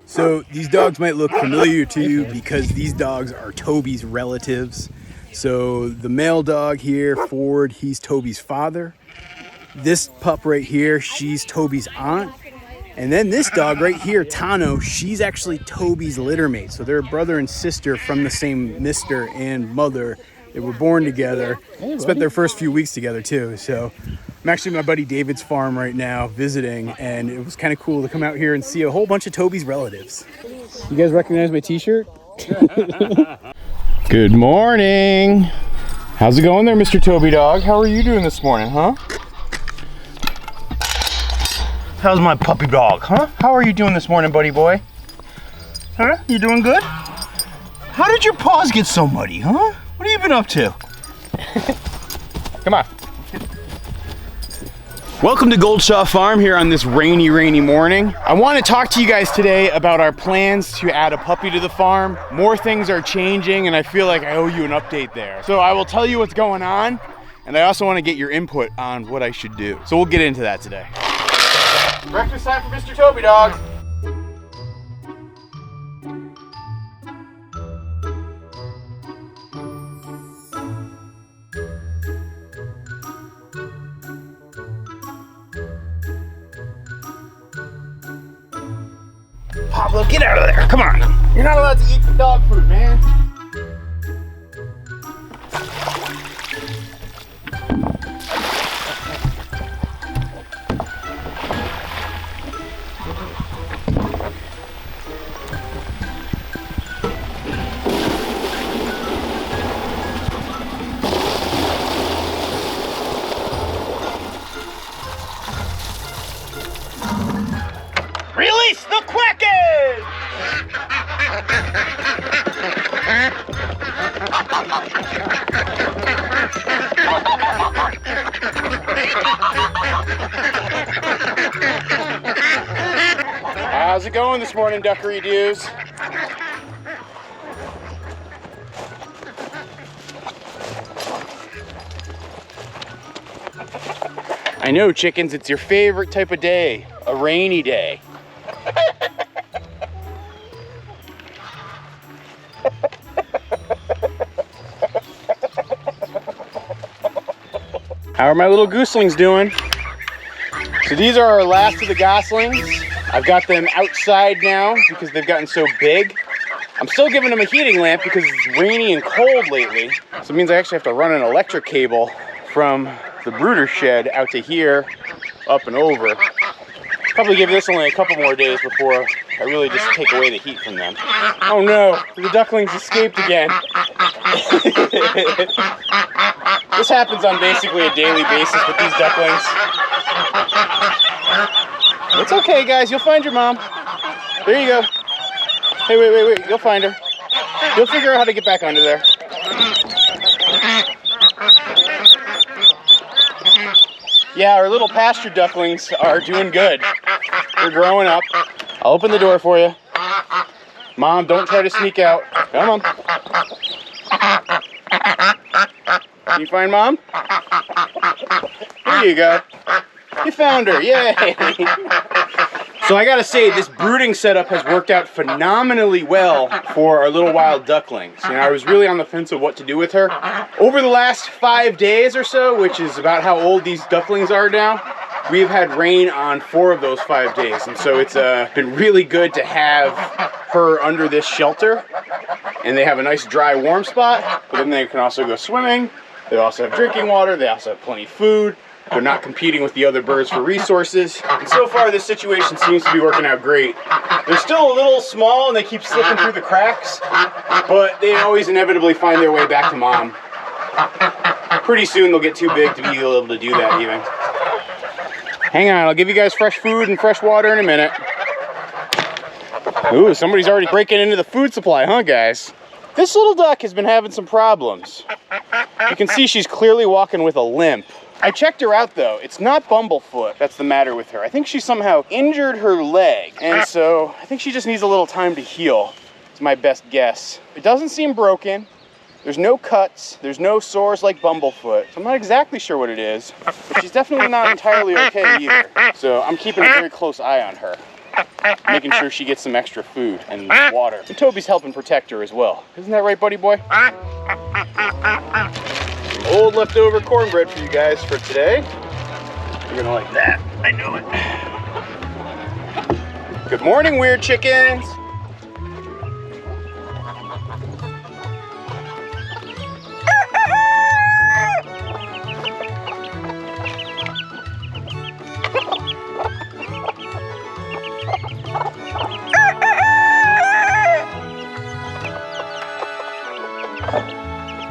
So these dogs might look familiar to you because these dogs are Toby's relatives. So the male dog here, Ford, he's Toby's father. This pup right here, she's Toby's aunt. And then this dog right here, Tano, she's actually Toby's litter mate. So they're brother and sister from the same mister and mother. They were born together, spent their first few weeks together too. So I'm actually at my buddy David's farm right now visiting, and it was kind of cool to come out here and see a whole bunch of Toby's relatives. You guys recognize my t-shirt? Good morning. How's it going there, Mr. Toby Dog? How are you doing this morning, huh? How's my puppy dog, huh? How are you doing this morning, buddy boy? Huh? You doing good? How did your paws get so muddy, huh? What have you been up to? Come on. Welcome to Goldshaw Farm here on this rainy morning. I want to talk to you guys today about our plans to add a puppy to the farm. More things are changing and I feel like I owe you an update there. So I will tell you what's going on, and I also want to get your input on what I should do. So we'll get into that today. Breakfast time for Mr. Toby Dog. Pablo, get out of there. Come on. You're not allowed to eat the dog food, man. Release the Kraken! How's it going this morning, duckery doos? I know, chickens, it's your favorite type of day, a rainy day. How are my little gooselings doing? So these are our last of the goslings. I've got them outside now because they've gotten so big. I'm still giving them a heating lamp because it's rainy and cold lately. So it means I actually have to run an electric cable from the brooder shed out to here, up and over. Probably give this only a couple more days before I really just take away the heat from them. Oh no, the ducklings escaped again. This happens on basically a daily basis with these ducklings. It's okay, guys, you'll find your mom. There you go. Hey, wait, you'll find her. You'll figure out how to get back under there. Yeah, our little pasture ducklings are doing good. They're growing up. I'll open the door for you. Mom, don't try to sneak out. Come on. Can you find Mom? There you go. You found her. Yay! So I gotta say, this brooding setup has worked out phenomenally well for our little wild ducklings. You know, I was really on the fence of what to do with her. Over the last 5 days or so, which is about how old these ducklings are now, we've had rain on 4 of those 5 days. And so it's been really good to have her under this shelter. And they have a nice dry, warm spot, but then they can also go swimming. They also have drinking water. They also have plenty of food. They're not competing with the other birds for resources. And so far, this situation seems to be working out great. They're still a little small and they keep slipping through the cracks, but they always inevitably find their way back to Mom. Pretty soon they'll get too big to be able to do that even. Hang on, I'll give you guys fresh food and fresh water in a minute. Ooh, somebody's already breaking into the food supply, huh, guys? This little duck has been having some problems. You can see she's clearly walking with a limp. I checked her out though. It's not bumblefoot that's the matter with her. I think she somehow injured her leg, and so I think she just needs a little time to heal. It's my best guess. It doesn't seem broken. There's no cuts, there's no sores like Bumblefoot. So I'm not exactly sure what it is, but she's definitely not entirely okay either. So I'm keeping a very close eye on her, making sure she gets some extra food and water. And Toby's helping protect her as well. Isn't that right, buddy boy? Some old leftover cornbread for you guys for today. You're gonna like that, I know it. Good morning, weird chickens.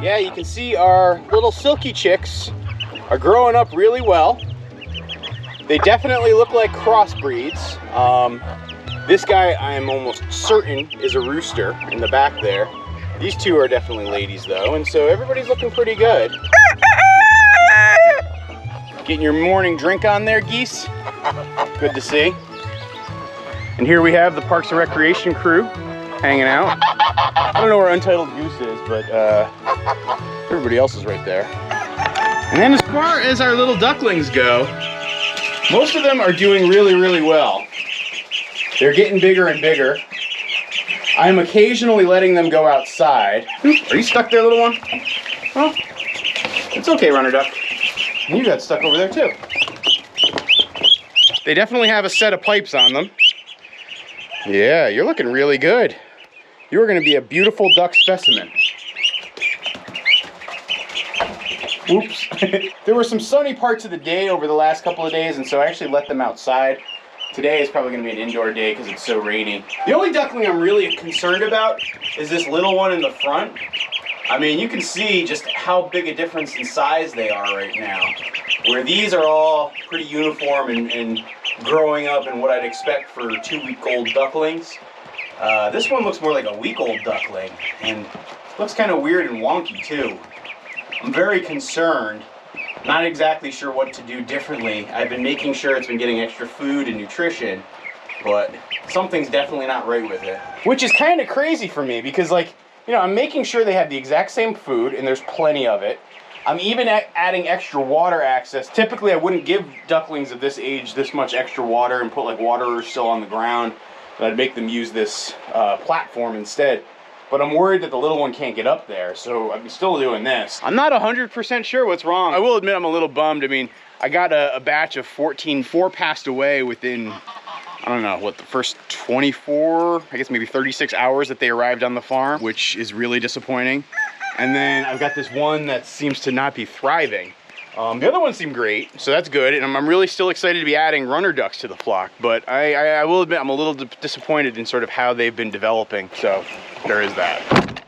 Yeah, you can see our little silky chicks are growing up really well. They definitely look like crossbreeds. This guy, I am almost certain, is a rooster in the back there. These two are definitely ladies though, and so everybody's looking pretty good. Getting your morning drink on there, geese? Good to see. And here we have the Parks and Recreation crew hanging out. I don't know where Untitled Goose is, but everybody else is right there. And then as far as our little ducklings go, most of them are doing really, really well. They're getting bigger and bigger. I'm occasionally letting them go outside. Oop, are you stuck there, little one? Well, it's okay, Runner Duck. And you got stuck over there too. They definitely have a set of pipes on them. Yeah, you're looking really good. You're gonna be a beautiful duck specimen. Oops. There were some sunny parts of the day over the last couple of days, and so I actually let them outside. Today is probably gonna be an indoor day because it's so rainy. The only duckling I'm really concerned about is this little one in the front. I mean, you can see just how big a difference in size they are right now. Where these are all pretty uniform and growing up in what I'd expect for 2-week-old ducklings. This one looks more like a week-old duckling and looks kind of weird and wonky too. I'm very concerned, not exactly sure what to do differently. I've been making sure it's been getting extra food and nutrition, but something's definitely not right with it. Which is kind of crazy for me because, like, you know, I'm making sure they have the exact same food and there's plenty of it. I'm even adding extra water access. Typically I wouldn't give ducklings of this age this much extra water and put like waterers still on the ground. But I'd make them use this platform instead. But I'm worried that the little one can't get up there, so I'm still doing this. I'm not 100% sure what's wrong. I will admit I'm a little bummed. I mean, I got a batch of 14, 4 passed away within, I don't know, what, the first 24, I guess maybe 36 hours that they arrived on the farm, which is really disappointing. And then I've got this one that seems to not be thriving. The other ones seem great, so that's good, and I'm really still excited to be adding runner ducks to the flock, but I will admit I'm a little disappointed in sort of how they've been developing, so there is that.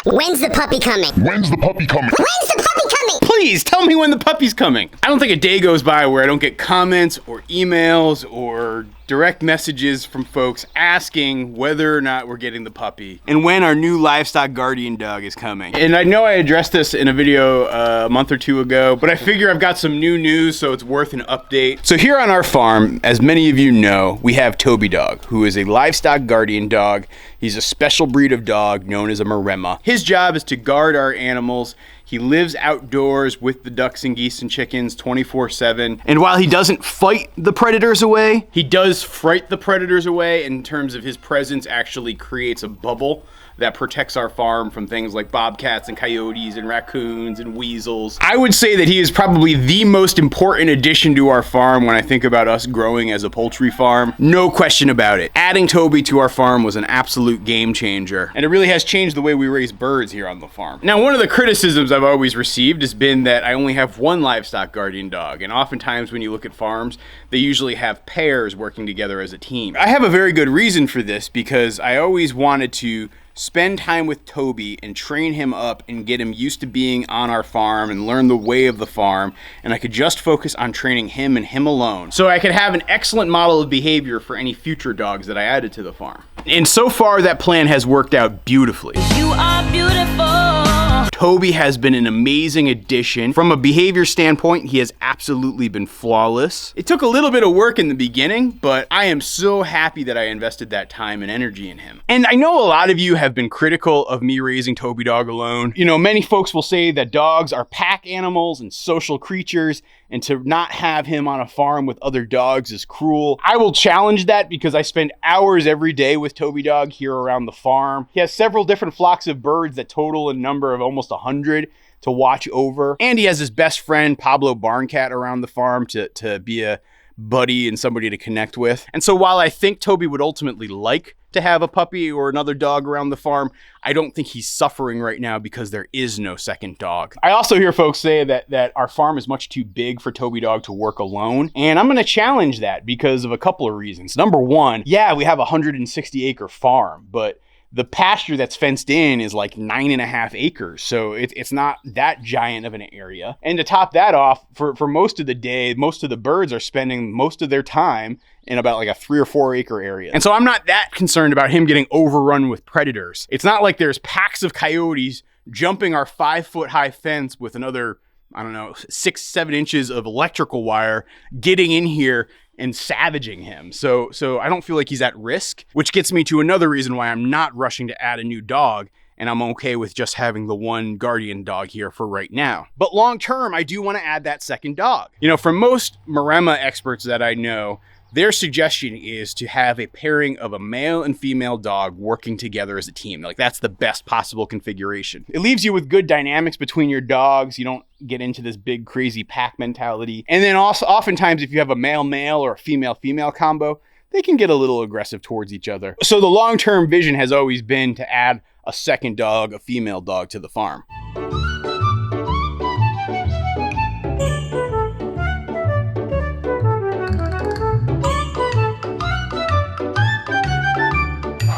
When's the puppy coming? When's the puppy coming? When's the puppy coming? Please tell me when the puppy's coming. I don't think a day goes by where I don't get comments or emails or direct messages from folks asking whether or not we're getting the puppy and when our new livestock guardian dog is coming. And I know I addressed this in a video a month or 2 ago, but I figure I've got some new news, so it's worth an update. So here on our farm, as many of you know, we have Toby Dog, who is a livestock guardian dog. He's a special breed of dog known as a Maremma. His job is to guard our animals. He lives outdoors with the ducks and geese and chickens 24/7. And while he doesn't fight the predators away, he does fright the predators away. In terms of his presence actually creates a bubble that protects our farm from things like bobcats and coyotes and raccoons and weasels. I would say that he is probably the most important addition to our farm when I think about us growing as a poultry farm. No question about it. Adding Toby to our farm was an absolute game changer, and it really has changed the way we raise birds here on the farm. Now, one of the criticisms I've always received has been that I only have one livestock guardian dog, and oftentimes when you look at farms, they usually have pairs working together as a team. I have a very good reason for this because I always wanted to spend time with Toby and train him up and get him used to being on our farm and learn the way of the farm, and I could just focus on training him and him alone so I could have an excellent model of behavior for any future dogs that I added to the farm. And so far that plan has worked out beautifully. You are beautiful. Toby has been an amazing addition. From a behavior standpoint, he has absolutely been flawless. It took a little bit of work in the beginning, but I am so happy that I invested that time and energy in him. And I know a lot of you have been critical of me raising Toby Dog alone. You know, many folks will say that dogs are pack animals and social creatures, and to not have him on a farm with other dogs is cruel. I will challenge that because I spend hours every day with Toby Dog here around the farm. He has several different flocks of birds that total a number of almost 100 to watch over. And he has his best friend, Pablo Barncat, around the farm to be a buddy and somebody to connect with. And so while I think Toby would ultimately like to have a puppy or another dog around the farm, I don't think he's suffering right now because there is no second dog. I also hear folks say that our farm is much too big for Toby Dog to work alone. And I'm gonna challenge that because of a couple of reasons. Number one, yeah, we have a 160 acre farm, but the pasture that's fenced in is like 9.5 acres. So it's not that giant of an area. And to top that off, for most of the day, most of the birds are spending most of their time in about like a 3 or 4 acre area. And so I'm not that concerned about him getting overrun with predators. It's not like there's packs of coyotes jumping our 5-foot high fence with another, I don't know, 6-7 inches of electrical wire getting in here and savaging him. So I don't feel like he's at risk, which gets me to another reason why I'm not rushing to add a new dog, and I'm okay with just having the one guardian dog here for right now. But long term, I do want to add that second dog. You know, from most Maremma experts that I know, their suggestion is to have a pairing of a male and female dog working together as a team. Like, that's the best possible configuration. It leaves you with good dynamics between your dogs. You don't get into this big crazy pack mentality. And then also oftentimes if you have a male-male or a female-female combo, they can get a little aggressive towards each other. So the long-term vision has always been to add a second dog, a female dog, to the farm.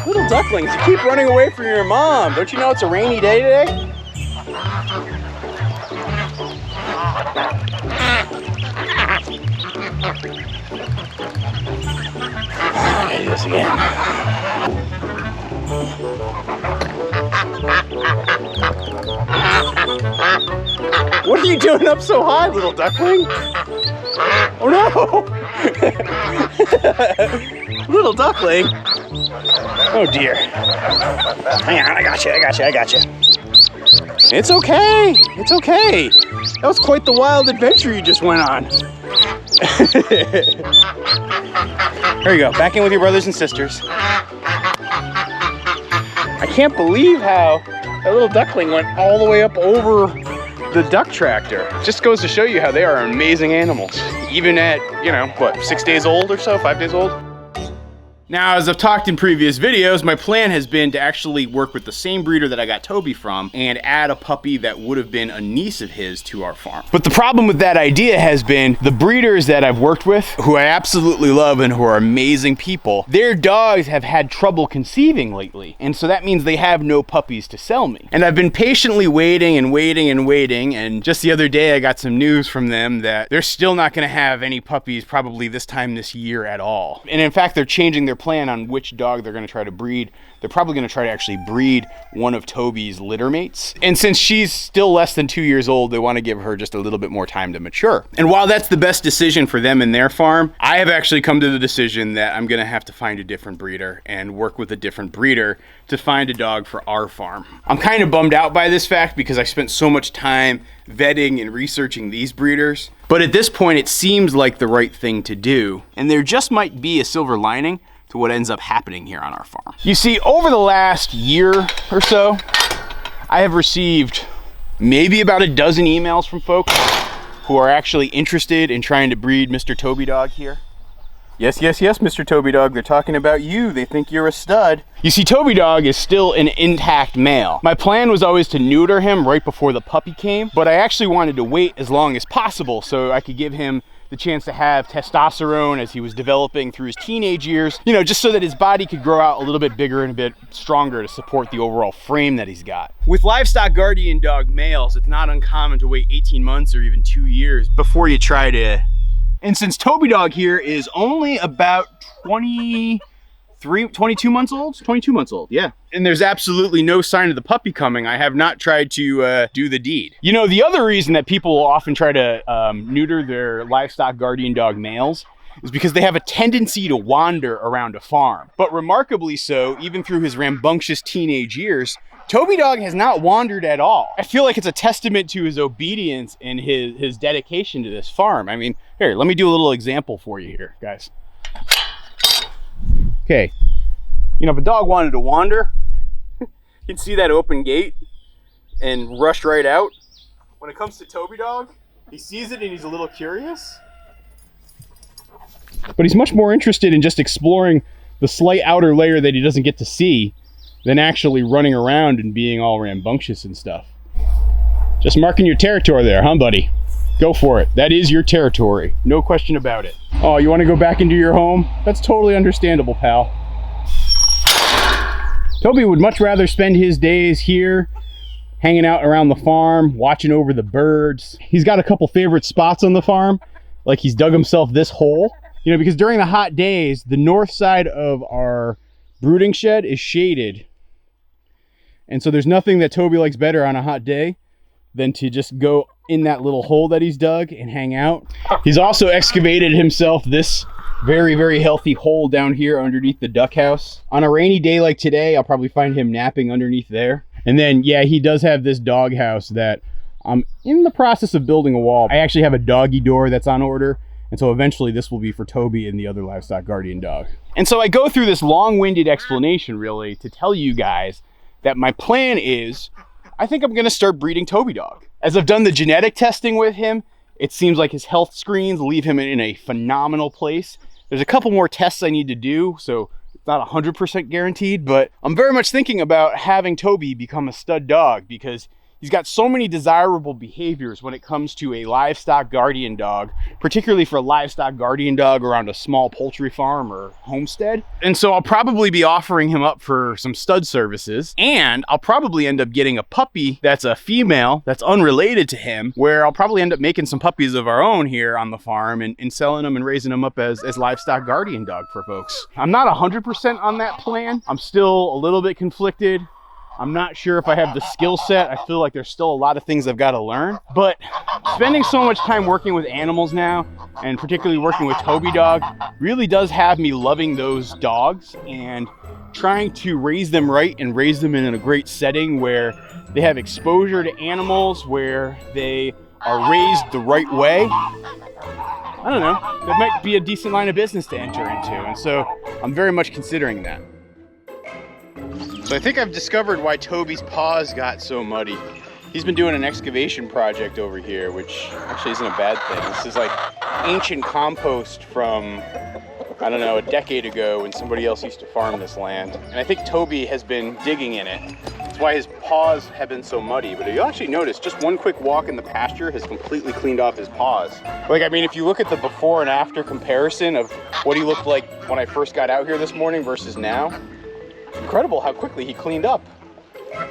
Little ducklings, you keep running away from your mom. Don't you know it's a rainy day today? Try this again. What are you doing up so high, little duckling? Oh no! Little duckling. Oh dear. Hang on, I got you. It's okay. It's okay. That was quite the wild adventure you just went on. Here you go. Back in with your brothers and sisters. I can't believe how that little duckling went all the way up over the duck tractor. It just goes to show you how they are amazing animals. Even at, you know, what, 6 days old or so, 5 days old? Now, as I've talked in previous videos, my plan has been to actually work with the same breeder that I got Toby from and add a puppy that would have been a niece of his to our farm. But the problem with that idea has been the breeders that I've worked with, who I absolutely love and who are amazing people, their dogs have had trouble conceiving lately. And so that means they have no puppies to sell me. And I've been patiently waiting, and just the other day I got some news from them that they're still not gonna have any puppies probably this time this year at all. And in fact, they're changing their plan on which dog they're going to try to breed. They're probably going to try to actually breed one of Toby's litter mates. And since she's still less than 2 years old, they want to give her just a little bit more time to mature. And while that's the best decision for them and their farm, I have actually come to the decision that I'm going to have to find a different breeder and work with a different breeder to find a dog for our farm. I'm kind of bummed out by this fact because I spent so much time vetting and researching these breeders. But at this point, it seems like the right thing to do. And there just might be a silver lining to what ends up happening here on our farm. You see, over the last year or so, I have received maybe about a dozen emails from folks who are actually interested in trying to breed Mr. Toby Dog here. Yes, Mr. Toby Dog, they're talking about you. They think you're a stud. You see, Toby Dog is still an intact male. My plan was always to neuter him right before the puppy came, but I actually wanted to wait as long as possible so I could give him the chance to have testosterone as he was developing through his teenage years, you know, just so that his body could grow out a little bit bigger and a bit stronger to support the overall frame that he's got. With livestock guardian dog males, it's not uncommon to wait 18 months or even 2 years before you try to. And since Toby Dog here is only about 23 22 months old? 22 months old, yeah. And there's absolutely no sign of the puppy coming. I have not tried to do the deed. You know, the other reason that people often try to neuter their livestock guardian dog males is because they have a tendency to wander around a farm. But remarkably so, even through his rambunctious teenage years, Toby Dog has not wandered at all. I feel like it's a testament to his obedience and his dedication to this farm. I mean, here, let me do a little example for you here, guys. Okay, you know, if a dog wanted to wander, he'd see that open gate and rush right out. When it comes to Toby Dog, he sees it and he's a little curious. But he's much more interested in just exploring the slight outer layer that he doesn't get to see than actually running around and being all rambunctious and stuff. Just marking your territory there, huh, buddy? Go for it. That is your territory. No question about it. Oh, you want to go back into your home? That's totally understandable, pal. Toby would much rather spend his days here, hanging out around the farm, watching over the birds. He's got a couple favorite spots on the farm, like he's dug himself this hole. You know, because during the hot days, the north side of our brooding shed is shaded. And so there's nothing that Toby likes better on a hot day than to just go in that little hole that he's dug and hang out. He's also excavated himself this very, very healthy hole down here underneath the duck house. On a rainy day like today, I'll probably find him napping underneath there. And then, yeah, he does have this dog house that I'm in the process of building a wall. I actually have a doggy door that's on order. And so eventually this will be for Toby and the other livestock guardian dog. And so I go through this long-winded explanation really to tell you guys that my plan is, I think I'm gonna start breeding Toby Dog. As I've done the genetic testing with him, it seems like his health screens leave him in a phenomenal place. There's a couple more tests I need to do, so it's not 100% guaranteed, but I'm very much thinking about having Toby become a stud dog because he's got so many desirable behaviors when it comes to a livestock guardian dog, particularly for a livestock guardian dog around a small poultry farm or homestead. And so I'll probably be offering him up for some stud services, and I'll probably end up getting a puppy that's a female that's unrelated to him, where I'll probably end up making some puppies of our own here on the farm and selling them and raising them up as livestock guardian dog for folks. I'm not 100% on that plan. I'm still a little bit conflicted. I'm not sure if I have the skill set. I feel like there's still a lot of things I've got to learn. But spending so much time working with animals now, and particularly working with Toby Dog, really does have me loving those dogs and trying to raise them right and raise them in a great setting where they have exposure to animals, where they are raised the right way. I don't know. That might be a decent line of business to enter into. And so I'm very much considering that. So I think I've discovered why Toby's paws got so muddy. He's been doing an excavation project over here, which actually isn't a bad thing. This is like ancient compost from, I don't know, a decade ago when somebody else used to farm this land. And I think Toby has been digging in it. That's why his paws have been so muddy. But you'll actually notice just one quick walk in the pasture has completely cleaned off his paws. Like, I mean, if you look at the before and after comparison of what he looked like when I first got out here this morning versus now, incredible how quickly he cleaned up.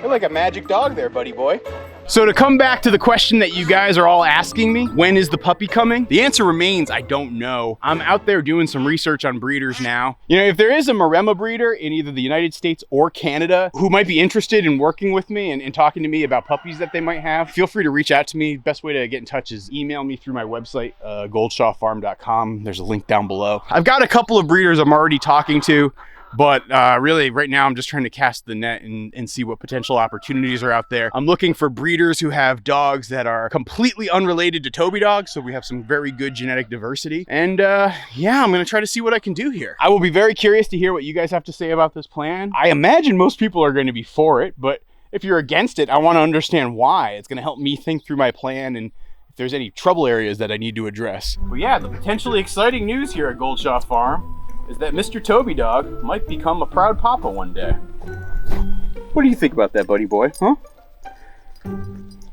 You're like a magic dog there, buddy boy. So to come back to the question that you guys are all asking me, when is the puppy coming? The answer remains, I don't know. I'm out there doing some research on breeders now. You know, if there is a Maremma breeder in either the United States or Canada who might be interested in working with me and talking to me about puppies that they might have, feel free to reach out to me. Best way to get in touch is email me through my website, goldshawfarm.com. There's a link down below. I've got a couple of breeders I'm already talking to. But really, right now, I'm just trying to cast the net and see what potential opportunities are out there. I'm looking for breeders who have dogs that are completely unrelated to Toby Dog, so we have some very good genetic diversity. And yeah, I'm going to try to see what I can do here. I will be very curious to hear what you guys have to say about this plan. I imagine most people are going to be for it, but if you're against it, I want to understand why. It's going to help me think through my plan and if there's any trouble areas that I need to address. Well, yeah, the potentially exciting news here at Goldshaw Farm is that Mr. Toby Dog might become a proud papa one day. What do you think about that, buddy boy, huh?